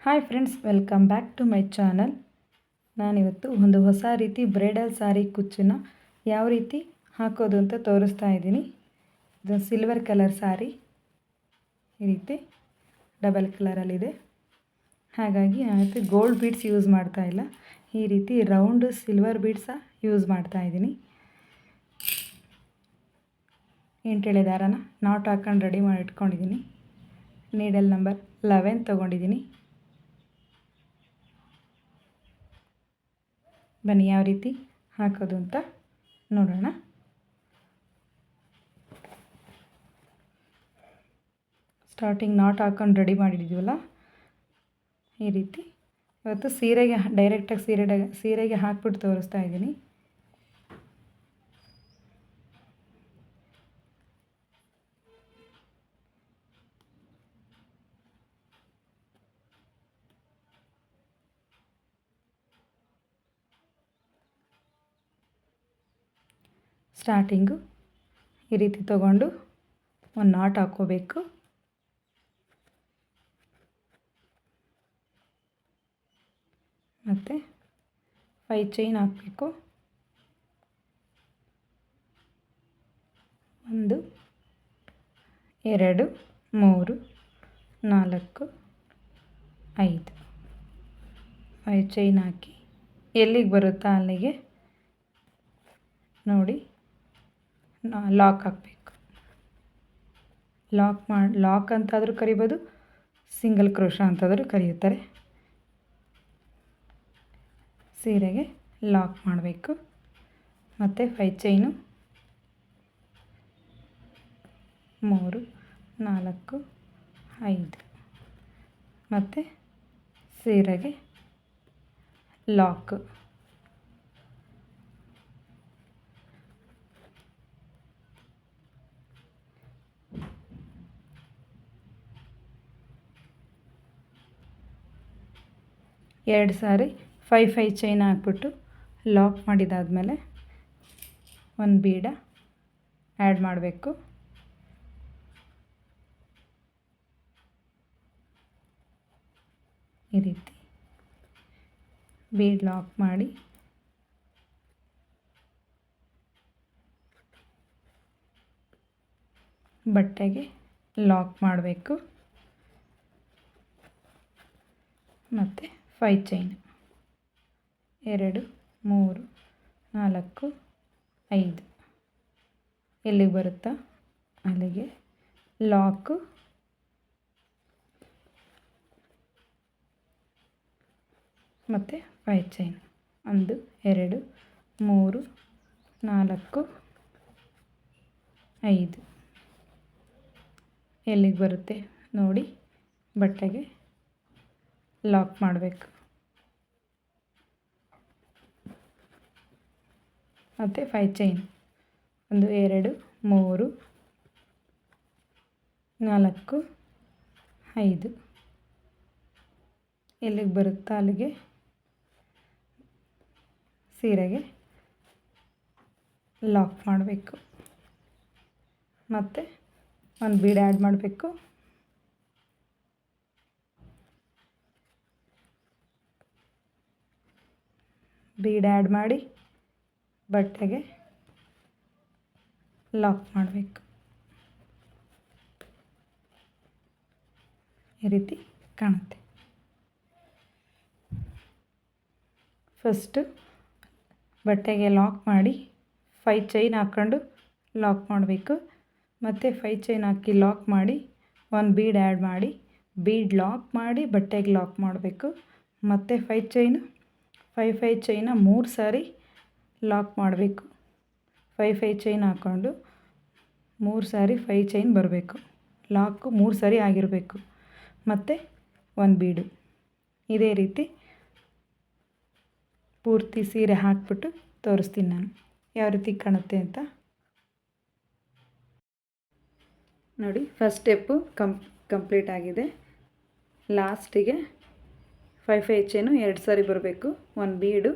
Hi friends, welcome back to my channel. ನಾನಿವತ್ತು ಒಂದು ಹೊಸ ರೀತಿ ಬ್ರೈಡಲ್ ಸಾರಿ ಕುಚ್ಚನ್ನು ಯಾವ ರೀತಿ ಹಾಕೋದು ಅಂತ ತೋರಿಸ್ತಾ ಇದ್ದೀನಿ. ಇದು ಸಿಲ್ವರ್ ಕಲರ್ ಸಾರಿ, ಈ ರೀತಿ ಡಬಲ್ ಕಲರಲ್ಲಿದೆ. ಹಾಗಾಗಿ ನಾನಿವತ್ತು ಗೋಲ್ಡ್ ಬೀಡ್ಸ್ ಯೂಸ್ ಮಾಡ್ತಾ ಇಲ್ಲ, ಈ ರೀತಿ ರೌಂಡ್ ಸಿಲ್ವರ್ ಬೀಡ್ಸ ಯೂಸ್ ಮಾಡ್ತಾ ಇದ್ದೀನಿ. ಎಂಟೆಳೆ ದಾರನ ನಾಟ್ ಹಾಕೊಂಡು ರೆಡಿ ಮಾಡಿ ಇಟ್ಕೊಂಡಿದ್ದೀನಿ. ನೀಡಲ್ ನಂಬರ್ 11 ತೊಗೊಂಡಿದ್ದೀನಿ. ಬನ್ನಿ ಯಾವ ರೀತಿ ಹಾಕೋದು ಅಂತ ನೋಡೋಣ. ಸ್ಟಾರ್ಟಿಂಗ್ ನಾಟ್ ಹಾಕೊಂಡು ರೆಡಿ ಮಾಡಿದ್ದೀವಲ್ಲ, ಈ ರೀತಿ ಇವತ್ತು ಸೀರೆಗೆ ಡೈರೆಕ್ಟಾಗಿ ಸೀರೆಗೆ ಹಾಕ್ಬಿಟ್ಟು ತೋರಿಸ್ತಾ ಇದ್ದೀನಿ. ಸ್ಟಾರ್ಟಿಂಗು ಈ ರೀತಿ ತಗೊಂಡು ಒಂದು ನಾಟ್ ಹಾಕ್ಕೋಬೇಕು. ಮತ್ತು 5 ಚೈನ್ ಹಾಕಬೇಕು. 1 2 3 4 5 5 ಚೈನ್ ಹಾಕಿ ಎಲ್ಲಿಗೆ ಬರುತ್ತಾ ಅಲ್ಲಿಗೆ ನೋಡಿ ಲಾಕ್ ಹಾಕಬೇಕು. ಲಾಕ್ ಅಂತಾದರೂ ಕರಿಬೋದು, ಸಿಂಗಲ್ ಕ್ರೋಶ ಅಂತಾದರೂ ಕರೆಯುತ್ತಾರೆ. ಸೀರೆಗೆ ಲಾಕ್ ಮಾಡಬೇಕು. ಮತ್ತು 5 ಚೈನು 3 4 5 ಮತ್ತು ಸೀರೆಗೆ ಲಾಕ್. ಎರಡು ಸಾರಿ 5 ಚೈನ್ ಹಾಕ್ಬಿಟ್ಟು ಲಾಕ್ ಮಾಡಿದಾದಮೇಲೆ ಒಂದು ಬೀಡ ಆ್ಯಡ್ ಮಾಡಬೇಕು. ಈ ರೀತಿ ಬೀಡ್ ಲಾಕ್ ಮಾಡಿ ಬಟ್ಟೆಗೆ ಲಾಕ್ ಮಾಡಬೇಕು. ಮತ್ತು 5 ಚೈನ್ 2 3 4 5 ಎಲ್ಲಿಗೆ ಬರುತ್ತಾ ಅಲ್ಲಿಗೆ ಲಾಕು. ಮತ್ತು 5 ಚೈನ್ 1 2 3 4 5 ಎಲ್ಲಿಗೆ ಬರುತ್ತೆ ನೋಡಿ ಬಟ್ಟೆಗೆ ಲಾಕ್ ಮಾಡಬೇಕು. ಮತ್ತು 5 ಚೈನ್ 1 2 3 4 5 ಎಲ್ಲಿಗೆ ಬರುತ್ತಾ ಅಲ್ಲಿಗೆ ಸೀರೆಗೆ ಲಾಕ್ ಮಾಡಬೇಕು. ಮತ್ತು ಒಂದು ಬೀಡ್ ಆ್ಯಡ್ ಮಾಡಬೇಕು. ಬೀಡ್ ಆ್ಯಡ್ ಮಾಡಿ ಬಟ್ಟೆಗೆ ಲಾಕ್ ಮಾಡಬೇಕು. ಈ ರೀತಿ ಕಾಣುತ್ತೆ. ಫಸ್ಟು ಬಟ್ಟೆಗೆ ಲಾಕ್ ಮಾಡಿ 5 ಚೈನ್ ಹಾಕ್ಕೊಂಡು ಲಾಕ್ ಮಾಡಬೇಕು. ಮತ್ತು 5 ಚೈನ್ ಹಾಕಿ ಲಾಕ್ ಮಾಡಿ ಒಂದು ಬೀಡ್ ಆ್ಯಡ್ ಮಾಡಿ ಬೀಡ್ ಲಾಕ್ ಮಾಡಿ ಬಟ್ಟೆಗೆ ಲಾಕ್ ಮಾಡಬೇಕು. ಮತ್ತು 5 ಚೈನು 5 ಚೈನ 3 ಸಾರಿ ಲಾಕ್ ಮಾಡಬೇಕು. 5 ಚೈನ್ ಹಾಕ್ಕೊಂಡು 3 ಸಾರಿ 5 ಚೈನ್ ಬರಬೇಕು. ಲಾಕು 3 ಸಾರಿ ಆಗಿರಬೇಕು. ಮತ್ತು ಒಂದು ಬೀಡು. ಇದೇ ರೀತಿ ಪೂರ್ತಿ ಸೀರೆ ಹಾಕ್ಬಿಟ್ಟು ತೋರಿಸ್ತೀನಿ ನಾನು ಯಾವ ರೀತಿ ಕಾಣುತ್ತೆ ಅಂತ ನೋಡಿ. ಫಸ್ಟ್ ಸ್ಟೆಪ್ಪು ಕಂಪ್ಲೀಟ್ ಆಗಿದೆ. ಲಾಸ್ಟಿಗೆ 5 ಚೈನು 2 ಸಾರಿ ಬರಬೇಕು. ಒಂದು ಬೀಡು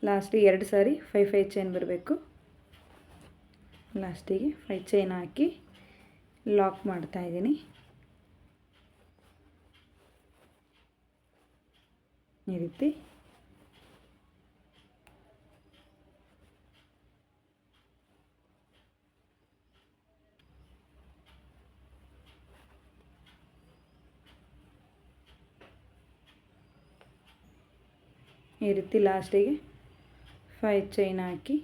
ಲಾಸ್ಟಿಗೆ 2 ಸಾರಿ 5 ಚೈನ್ ಬರಬೇಕು. ಲಾಸ್ಟಿಗೆ 5 ಚೈನ್ ಹಾಕಿ ಲಾಕ್ ಮಾಡ್ತಾಯಿದ್ದೀನಿ. ಈ ರೀತಿ ಲಾಸ್ಟಿಗೆ 5 ಚೈನ್ ಹಾಕಿ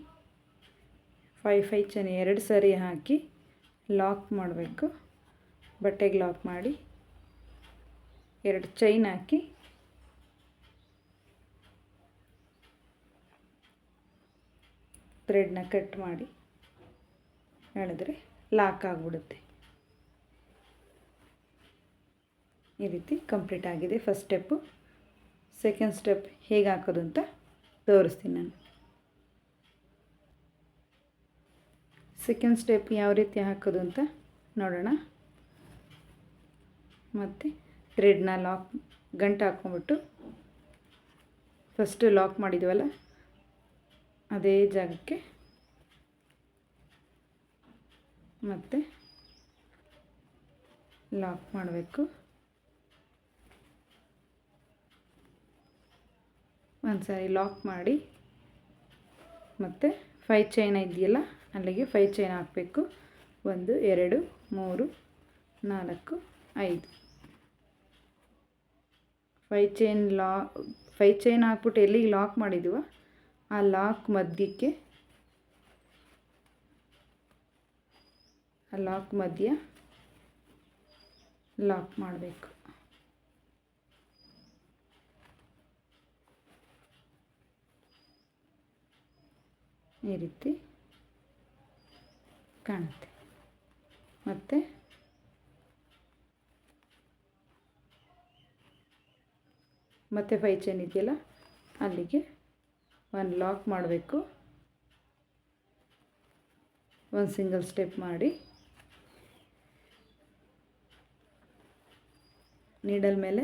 5 ಚೈನ್ 2 ಸರಿ ಹಾಕಿ ಲಾಕ್ ಮಾಡಬೇಕು. ಬಟ್ಟೆಗೆ ಲಾಕ್ ಮಾಡಿ 2 ಚೈನ್ ಹಾಕಿ ಥ್ರೆಡ್ನ ಕಟ್ ಮಾಡಿ ಎಳೆದ್ರೆ ಲಾಕ್ ಆಗಿಬಿಡುತ್ತೆ. ಈ ರೀತಿ ಕಂಪ್ಲೀಟ್ ಆಗಿದೆ ಫಸ್ಟ್ ಸ್ಟೆಪ್ಪು. ಸೆಕೆಂಡ್ ಸ್ಟೆಪ್ ಹೇಗೆ ಹಾಕೋದು ಅಂತ ತೋರಿಸ್ತೀನಿ ನಾನು. ಸೆಕೆಂಡ್ ಸ್ಟೆಪ್ ಯಾವ ರೀತಿ ಹಾಕೋದು ಅಂತ ನೋಡೋಣ. ಮತ್ತು ಥ್ರೆಡ್ನ ಗಂಟು ಹಾಕ್ಕೊಂಬಿಟ್ಟು ಫಸ್ಟು ಲಾಕ್ ಮಾಡಿದ್ವಲ್ಲ ಅದೇ ಜಾಗಕ್ಕೆ ಮತ್ತೆ ಲಾಕ್ ಮಾಡಬೇಕು. ಒಂದು ಸಾರಿ ಲಾಕ್ ಮಾಡಿ ಮತ್ತು 5 ಚೈನ್ ಇದೆಯಲ್ಲ ಅಲ್ಲಿಗೆ 5 ಚೈನ್ ಹಾಕಬೇಕು. 1 2 3 4 5 5 ಚೈನ್ ಹಾಕ್ಬಿಟ್ಟು ಎಲ್ಲಿಗೆ ಲಾಕ್ ಮಾಡಿದ್ವೋ ಆ ಲಾಕ್ ಮಧ್ಯಕ್ಕೆ ಮಧ್ಯ ಲಾಕ್ ಮಾಡಬೇಕು. ಈ ರೀತಿ ಕಾಣುತ್ತೆ. ಮತ್ತು ಮತ್ತೆ 5 ಚೈನ್ ಇದೆಯಲ್ಲ ಅಲ್ಲಿಗೆ ಒಂದು ಲಾಕ್ ಮಾಡಬೇಕು. ಒಂದು ಸಿಂಗಲ್ ಸ್ಟೆಪ್ ಮಾಡಿ ನೀಡಲ್ ಮೇಲೆ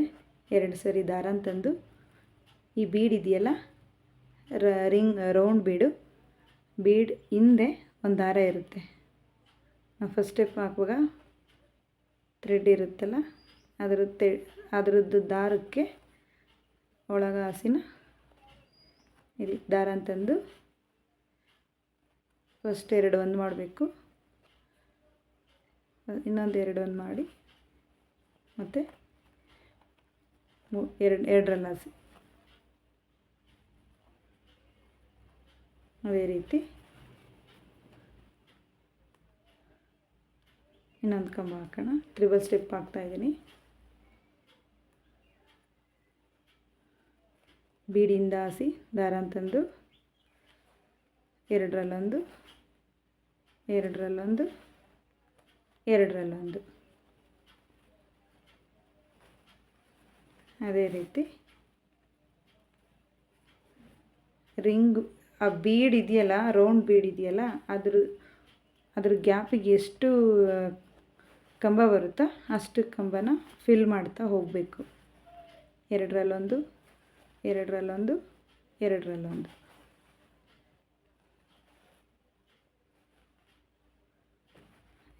2 ಸರಿ ದಾರ ತಂದು ಈ ಬೀಡ್ ಇದೆಯಲ್ಲ ರೌಂಡ್ ಬೀಡ್ ಹಿಂದೆ ಒಂದು ದಾರ ಇರುತ್ತೆ. ನಾವು ಫಸ್ಟ್ ಸ್ಟೆಪ್ ಹಾಕುವಾಗ ಥ್ರೆಡ್ ಇರುತ್ತಲ್ಲ ಅದರದ್ದು ದಾರಕ್ಕೆ ಒಳಗ ಹಸಿನ ಇಲ್ಲಿ ದಾರ ಅಂತಂದು ಫಸ್ಟ್ 2 ಒಂದು ಮಾಡಬೇಕು. ಇನ್ನೊಂದು 2 ಒಂದು ಮಾಡಿ ಮತ್ತು ಎರಡರಲ್ಲಿ ಹಸಿ ಅದೇ ರೀತಿ ಇನ್ನೊಂದು ಕಂಬ ಹಾಕೋಣ. ಟ್ರಿಬಲ್ ಸ್ಟೆಪ್ ಹಾಕ್ತಾಯಿದ್ದೀನಿ. ಬೀಡಿಂದ ಹಸಿ ದಾರ ಅಂತಂದು ಎರಡರಲ್ಲೊಂದು ಅದೇ ರೀತಿ ರಿಂಗ್ ಆ ಬೀಡ್ ಇದೆಯಲ್ಲ ರೌಂಡ್ ಬೀಡ್ ಇದೆಯಲ್ಲ ಅದ್ರ ಗ್ಯಾಪಿಗೆ ಎಷ್ಟು ಕಂಬ ಬರುತ್ತೋ ಅಷ್ಟು ಕಂಬನ ಫಿಲ್ ಮಾಡ್ತಾ ಹೋಗಬೇಕು. ಎರಡರಲ್ಲೊಂದು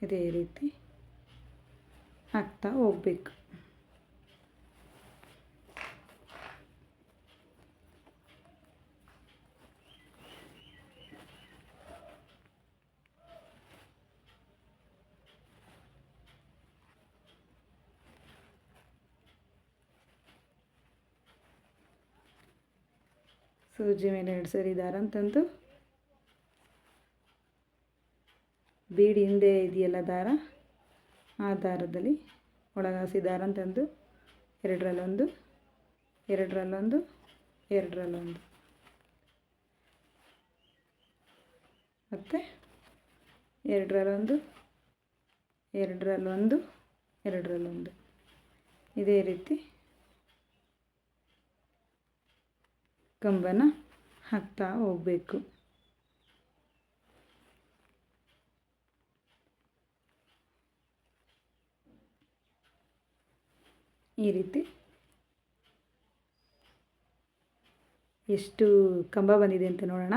ಇದೇ ರೀತಿ ಹಾಕ್ತಾ ಹೋಗಬೇಕು. ಸೂಜಿ ಮೇಲೆ 2 ಸರಿ ದಾರ ತಂದು ಬೀಡಿ ಹಿಂದೆ ಇದೆಯಲ್ಲ ದಾರ ಆ ದಾರದಲ್ಲಿ ಒಳಗಾಸಿ ದಾರ ತಂದು ಎರಡರಲ್ಲೊಂದು ಮತ್ತು ಎರಡರಲ್ಲೊಂದು ಇದೇ ರೀತಿ ಕಂಬನ ಹಾಕ್ತಾ ಹೋಗಬೇಕು. ಈ ರೀತಿ ಎಷ್ಟು ಕಂಬ ಬಂದಿದೆ ಅಂತ ನೋಡೋಣ.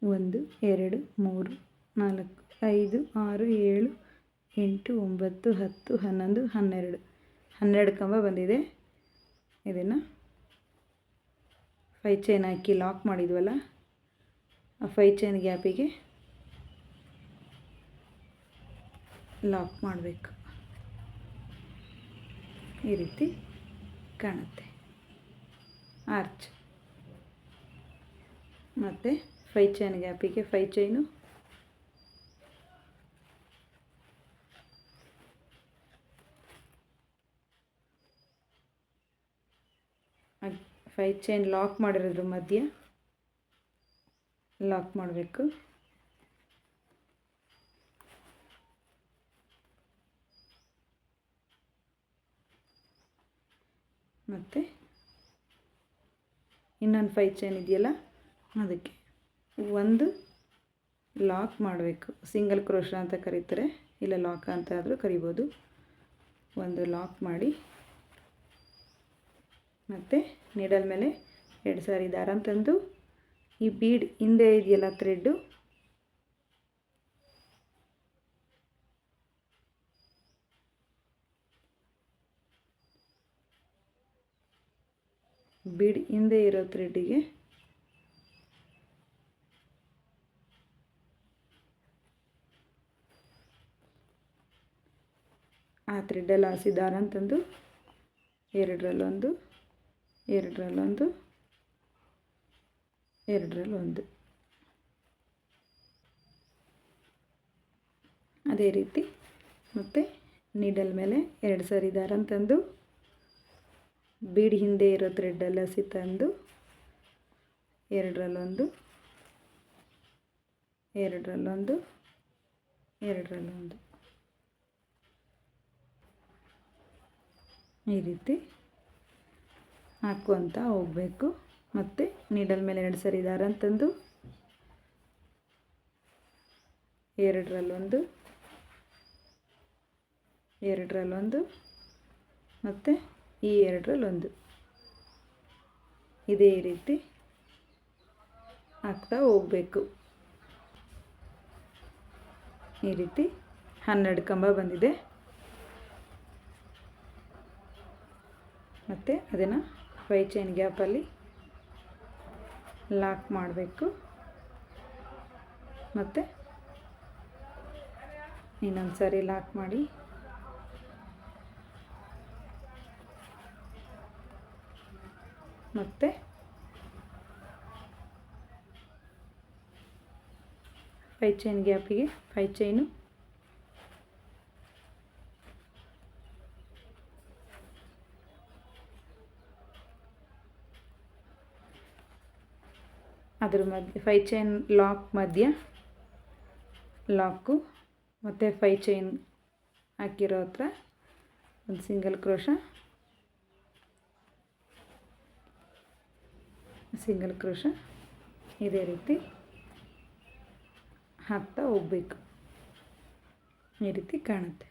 1 2 3 4 5 6 7 8 9 10 11 12 ಕಂಬ ಬಂದಿದೆ. ಇದನ್ನು 5 ಚೈನ್ ಹಾಕಿ ಲಾಕ್ ಮಾಡಿದ್ವಲ್ಲ, ಆ 5 ಚೈನ್ ಗ್ಯಾಪಿಗೆ ಲಾಕ್ ಮಾಡಬೇಕು. ಈ ರೀತಿ ಕಾಣುತ್ತೆ ಆರ್ಚ್. ಮತ್ತು 5 ಚೈನ್ ಗ್ಯಾಪಿಗೆ 5 ಚೈನು, ಫೈವ್ ಚೈನ್ ಲಾಕ್ ಮಾಡಿರೋದ್ರ ಮಧ್ಯೆ ಲಾಕ್ ಮಾಡಬೇಕು. ಮತ್ತು ಇನ್ನೊಂದು 5 ಚೈನ್ ಇದೆಯಲ್ಲ, ಅದಕ್ಕೆ ಒಂದು ಲಾಕ್ ಮಾಡಬೇಕು. ಸಿಂಗಲ್ ಕ್ರೋಶ ಅಂತ ಕರೀತಾರೆ, ಇಲ್ಲ ಲಾಕ್ ಅಂತ ಆದರೂ ಕರಿಬೋದು. ಒಂದು ಲಾಕ್ ಮಾಡಿ, ಮತ್ತು ನೀಡಲ್ ಮೇಲೆ 2 ಸಾರಿ ದಾರ ತಂದು ಈ ಬೀಡ್ ಹಿಂದೆ ಇದೆಯಲ್ಲ ಥ್ರೆಡ್ಡು, ಬೀಡ್ ಹಿಂದೆ ಇರೋ ಥ್ರೆಡ್ಡಿಗೆ ಆ ಥ್ರೆಡ್ಡಲ್ಲಿ ಹಾಸಿ ದಾರ ತಂದು ಎರಡರಲ್ಲೊಂದು, ಎರಡರಲ್ಲೊಂದು, ಎರಡರಲ್ಲೊಂದು, ಅದೇ ರೀತಿ ಮತ್ತು ನೀಡಲ್ ಮೇಲೆ 2 ಸಾರಿ ದಾರ ತಂದು ಬೀಡ್ ಹಿಂದೆ ಇರೋ ಥ್ರೆಡ್ಡಲ್ಲಿ ಹಸಿ ತಂದು ಎರಡರಲ್ಲೊಂದು, ಎರಡರಲ್ಲೊಂದು, ಎರಡರಲ್ಲೊಂದು, ಈ ರೀತಿ ಹಾಕುವಂತ ಹೋಗಬೇಕು. ಮತ್ತು ನೀಡಲ್ ಮೇಲೆ 2 ಸಾರಿ ದಾರ ತಂದು ಎರಡರಲ್ಲೊಂದು, ಎರಡರಲ್ಲೊಂದು, ಮತ್ತು ಈ ಎರಡರಲ್ಲೊಂದು, ಇದೇ ರೀತಿ ಹಾಕ್ತಾ ಹೋಗಬೇಕು. ಈ ರೀತಿ 12 ಕಂಬ ಬಂದಿದೆ. ಮತ್ತು ಅದನ್ನು 5 ಚೈನ್ ಗ್ಯಾಪಲ್ಲಿ ಲಾಕ್ ಮಾಡಬೇಕು. ಮತ್ತು ಇನ್ನೊಂದು ಸಾರಿ ಲಾಕ್ ಮಾಡಿ, ಮತ್ತು 5 ಚೈನ್ ಗ್ಯಾಪಿಗೆ 5 ಚೈನು, ಅದ್ರ ಮಧ್ಯೆ 5 ಚೈನ್ ಲಾಕ್ ಮಧ್ಯ ಲಾಕು, ಮತ್ತು 5 ಚೈನ್ ಹಾಕಿರೋ ಹತ್ರ ಒಂದು ಸಿಂಗಲ್ ಕ್ರೋಶ, ಸಿಂಗಲ್ ಕ್ರೋಶ, ಇದೇ ರೀತಿ ಹಾಕ್ತಾ ಹೋಗಬೇಕು. ಈ ರೀತಿ ಕಾಣುತ್ತೆ.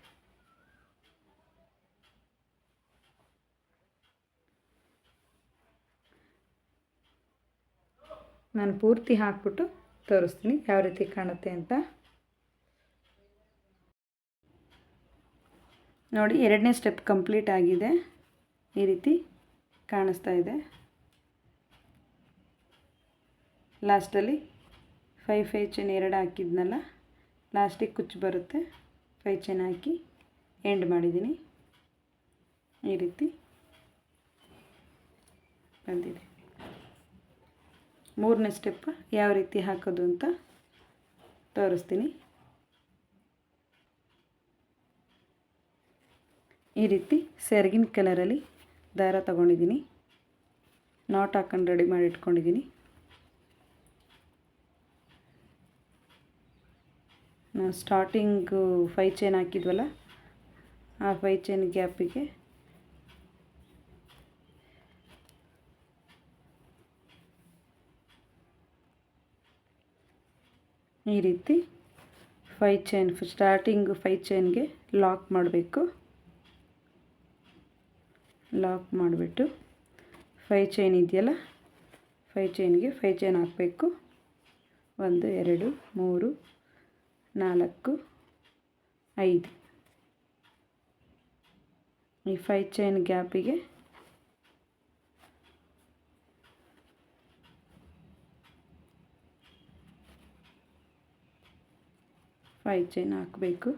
ನಾನು ಪೂರ್ತಿ ಹಾಕ್ಬಿಟ್ಟು ತೋರಿಸ್ತೀನಿ ಯಾವ ರೀತಿ ಕಾಣುತ್ತೆ ಅಂತ. ನೋಡಿ, 2ನೇ ಸ್ಟೆಪ್ ಕಂಪ್ಲೀಟ್ ಆಗಿದೆ. ಈ ರೀತಿ ಕಾಣಿಸ್ತಾ ಇದೆ. ಲಾಸ್ಟಲ್ಲಿ 5 ಚೈನ್ 2 ಹಾಕಿದ್ನಲ್ಲ, ಲಾಸ್ಟಿಗೆ ಕುಚ್ಚು ಬರುತ್ತೆ. 5 ಚೈನ್ ಹಾಕಿ ಎಂಡ್ ಮಾಡಿದ್ದೀನಿ. ಈ ರೀತಿ ಬಂದಿದೆ. 3ನೇ ಸ್ಟೆಪ್ ಯಾವ ರೀತಿ ಹಾಕೋದು ಅಂತ ತೋರಿಸ್ತೀನಿ. ಈ ರೀತಿ ಸೆರಗಿನ ಕಲರಲ್ಲಿ ದಾರ ತಗೊಂಡಿದ್ದೀನಿ, ನಾಟ್ ಹಾಕೊಂಡು ರೆಡಿ ಮಾಡಿ ಇಟ್ಕೊಂಡಿದ್ದೀನಿ. ನಾವು ಸ್ಟಾರ್ಟಿಂಗು 5 ಚೈನ್ ಹಾಕಿದ್ವಲ್ಲ, ಆ 5 ಚೈನ್ ಗ್ಯಾಪಿಗೆ ಈ ರೀತಿ 5 ಚೈನ್, ಸ್ಟಾರ್ಟಿಂಗು 5 ಚೈನ್ಗೆ ಲಾಕ್ ಮಾಡಬೇಕು. ಲಾಕ್ ಮಾಡಿಬಿಟ್ಟು 5 ಚೈನ್ ಇದೆಯಲ್ಲ, 5 ಚೈನ್ಗೆ 5 ಚೈನ್ ಹಾಕಬೇಕು. 1 2 3 4 5 ಈ 5 ಚೈನ್ ಗ್ಯಾಪಿಗೆ ಫೈವ್ ಚೈನ್ ಹಾಕಬೇಕು.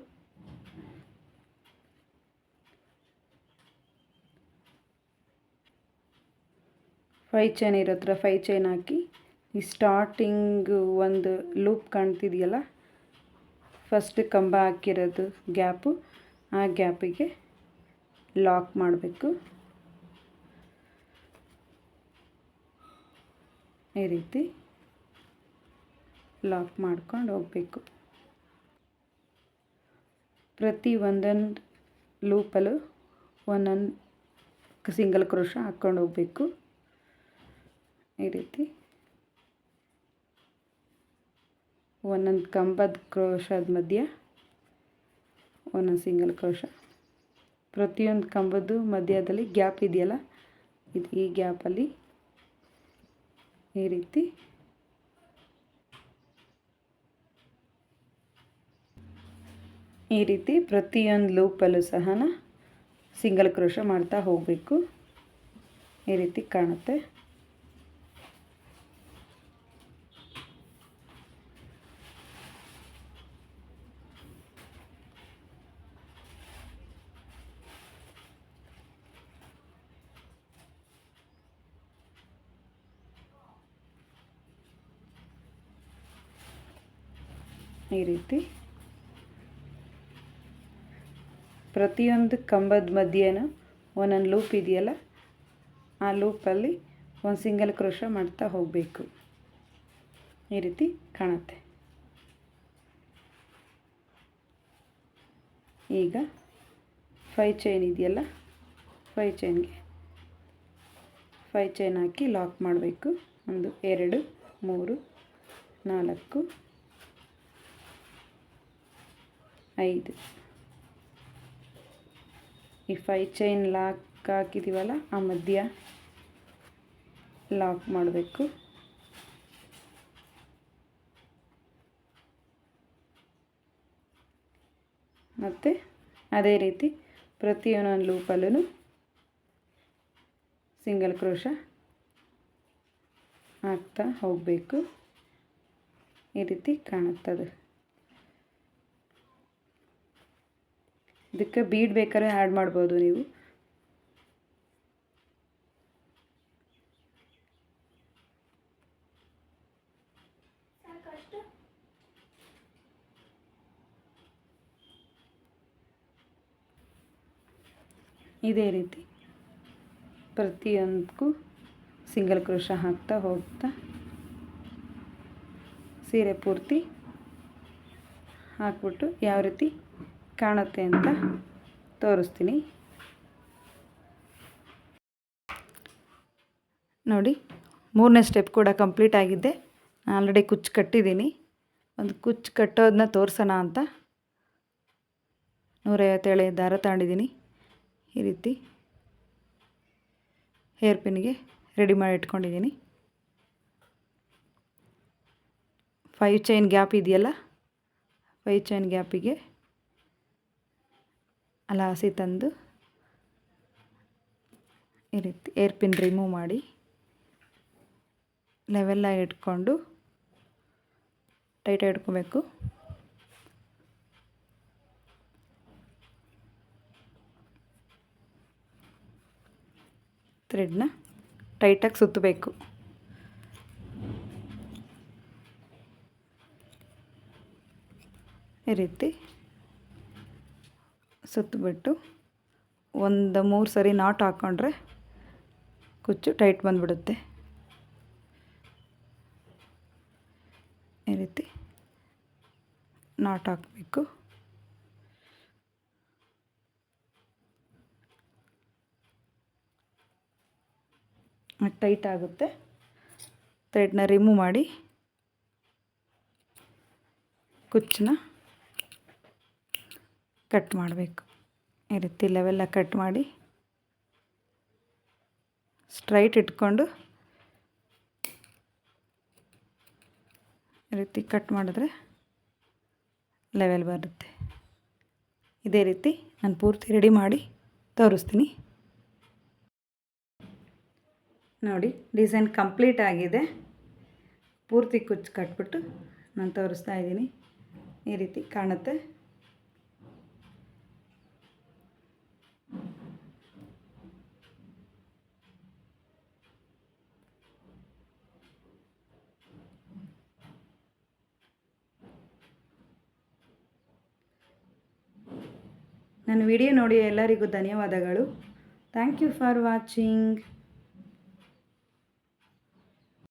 ಫೈವ್ ಚೈನ್ ಇರೋ ಹತ್ರ 5 ಚೈನ್ ಹಾಕಿ ಈ ಸ್ಟಾರ್ಟಿಂಗ್ ಒಂದು ಲೂಪ್ ಕಾಣ್ತಿದೆಯಲ್ಲ, ಫಸ್ಟ್ ಕಂಬ ಹಾಕಿರೋದು ಗ್ಯಾಪು, ಆ ಗ್ಯಾಪಿಗೆ ಲಾಕ್ ಮಾಡಬೇಕು. ಈ ರೀತಿ ಲಾಕ್ ಮಾಡ್ಕೊಂಡು ಹೋಗಬೇಕು. ಪ್ರತಿ ಒಂದೊಂದು ಲೂಪಲ್ಲೂ ಒಂದೊಂದು ಸಿಂಗಲ್ ಕ್ರೋಶ ಹಾಕ್ಕೊಂಡು ಹೋಗಬೇಕು. ಈ ರೀತಿ ಒಂದೊಂದು ಕಂಬದ ಕ್ರೋಶದ ಮಧ್ಯ ಒಂದೊಂದು ಸಿಂಗಲ್ ಕ್ರೋಶ. ಪ್ರತಿಯೊಂದು ಕಂಬದ್ದು ಮಧ್ಯದಲ್ಲಿ ಗ್ಯಾಪ್ ಇದೆಯಲ್ಲ, ಈ ಗ್ಯಾಪಲ್ಲಿ ಈ ರೀತಿ ಪ್ರತಿಯೊಂದು ಲೂಪಲ್ಲೂ ಸಹ ಸಿಂಗಲ್ ಕ್ರೋಶ ಮಾಡ್ತಾ ಹೋಗಬೇಕು. ಈ ರೀತಿ ಕಾಣುತ್ತೆ. ಈ ರೀತಿ ಪ್ರತಿಯೊಂದು ಕಂಬದ ಮಧ್ಯೆನೂ ಒಂದೊಂದು ಲೂಪ್ ಇದೆಯಲ್ಲ, ಆ ಲೂಪಲ್ಲಿ ಒಂದು ಸಿಂಗಲ್ ಕ್ರೋಶ ಮಾಡ್ತಾ ಹೋಗಬೇಕು. ಈ ರೀತಿ ಕಾಣುತ್ತೆ. ಈಗ 5 ಚೈನ್ ಇದೆಯಲ್ಲ, 5 ಚೈನ್ಗೆ 5 ಚೈನ್ ಹಾಕಿ ಲಾಕ್ ಮಾಡಬೇಕು. 1 2 3 4 5. ಈ 5 ಚೈನ್ ಲಾಕ್ ಹಾಕಿದ್ದೀವಲ್ಲ, ಆ ಮಧ್ಯ ಲಾಕ್ ಮಾಡಬೇಕು. ಮತ್ತು ಅದೇ ರೀತಿ ಪ್ರತಿಯೊಂದೊಂದು ಲೂಪಲ್ಲೂ ಸಿಂಗಲ್ ಕ್ರೋಶ ಹಾಕ್ತಾ ಹೋಗಬೇಕು. ಈ ರೀತಿ ಕಾಣುತ್ತದೆ. ಇದಕ್ಕೆ ಬೀಡ್ ಬೇಕಾದ್ರೆ ಆ್ಯಡ್ ಮಾಡ್ಬೋದು ನೀವು. ಇದೇ ರೀತಿ ಪ್ರತಿಯೊಂದಕ್ಕೂ ಸಿಂಗಲ್ ಕ್ರೋಶ ಹಾಕ್ತಾ ಹೋಗ್ತಾ ಸೀರೆ ಪೂರ್ತಿ ಹಾಕ್ಬಿಟ್ಟು ಯಾವ ರೀತಿ ಕಾಣುತ್ತೆ ಅಂತ ತೋರಿಸ್ತೀನಿ ನೋಡಿ. 3ನೇ ಸ್ಟೆಪ್ ಕೂಡ ಕಂಪ್ಲೀಟ್ ಆಗಿದ್ದೆ. ಆಲ್ರೆಡಿ ಕುಚ್ಚು ಕಟ್ಟಿದ್ದೀನಿ. ಒಂದು ಕುಚ್ಚು ಕಟ್ಟೋದನ್ನ ತೋರಿಸೋಣ ಅಂತ 157 ದಾರ ತಗೊಂಡಿದ್ದೀನಿ. ಈ ರೀತಿ ಹೇರ್ ಪಿನ್ಗೆ ರೆಡಿ ಮಾಡಿ ಇಟ್ಕೊಂಡಿದ್ದೀನಿ. 5 ಚೈನ್ ಗ್ಯಾಪ್ ಇದೆಯಲ್ಲ, 5 ಚೈನ್ ಗ್ಯಾಪಿಗೆ ಹಸಿ ತಂದು ಈ ರೀತಿ ಏರ್ ಪಿನ್ ರಿಮೂವ್ ಮಾಡಿ ಲೆವೆಲ್ಲಾಗಿ ಇಟ್ಕೊಂಡು ಟೈಟಾಗಿ ಇಟ್ಕೋಬೇಕು. ಥ್ರೆಡ್ನ ಟೈಟಾಗಿ ಸುತ್ತಬೇಕು. ಈ ರೀತಿ ಸುತ್ತಬಿಟ್ಟು ಒಂದು 3 ಸರಿ ನಾಟ್ ಹಾಕ್ಕೊಂಡ್ರೆ ಕುಚ್ಚು ಟೈಟ್ ಬಂದುಬಿಡುತ್ತೆ. ಈ ರೀತಿ ನಾಟ್ ಹಾಕಬೇಕು. ಟೈಟ್ ಆಗುತ್ತೆ. ಥ್ರೆಡ್ನ ರಿಮೂವ್ ಮಾಡಿ ಕುಚ್ಚನ್ನ ಕಟ್ ಮಾಡಬೇಕು. ಈ ರೀತಿ ಲೆವೆಲ್ಲಾಗಿ ಕಟ್ ಮಾಡಿ ಸ್ಟ್ರೈಟ್ ಇಟ್ಕೊಂಡು ಈ ರೀತಿ ಕಟ್ ಮಾಡಿದ್ರೆ ಲೆವೆಲ್ ಬರುತ್ತೆ. ಇದೇ ರೀತಿ ನಾನು ಪೂರ್ತಿ ರೆಡಿ ಮಾಡಿ ತೋರಿಸ್ತೀನಿ ನೋಡಿ. ಡಿಸೈನ್ ಕಂಪ್ಲೀಟ್ ಆಗಿದೆ. ಪೂರ್ತಿ ಕುಚ್ಚು ಕಟ್ಬಿಟ್ಟು ನಾನು ತೋರಿಸ್ತಾ ಇದ್ದೀನಿ. ಈ ರೀತಿ ಕಾಣುತ್ತೆ. ನನ್ನ ವಿಡಿಯೋ ನೋಡಿ ಎಲ್ಲರಿಗೂ ಧನ್ಯವಾದಗಳು. Thank you for watching.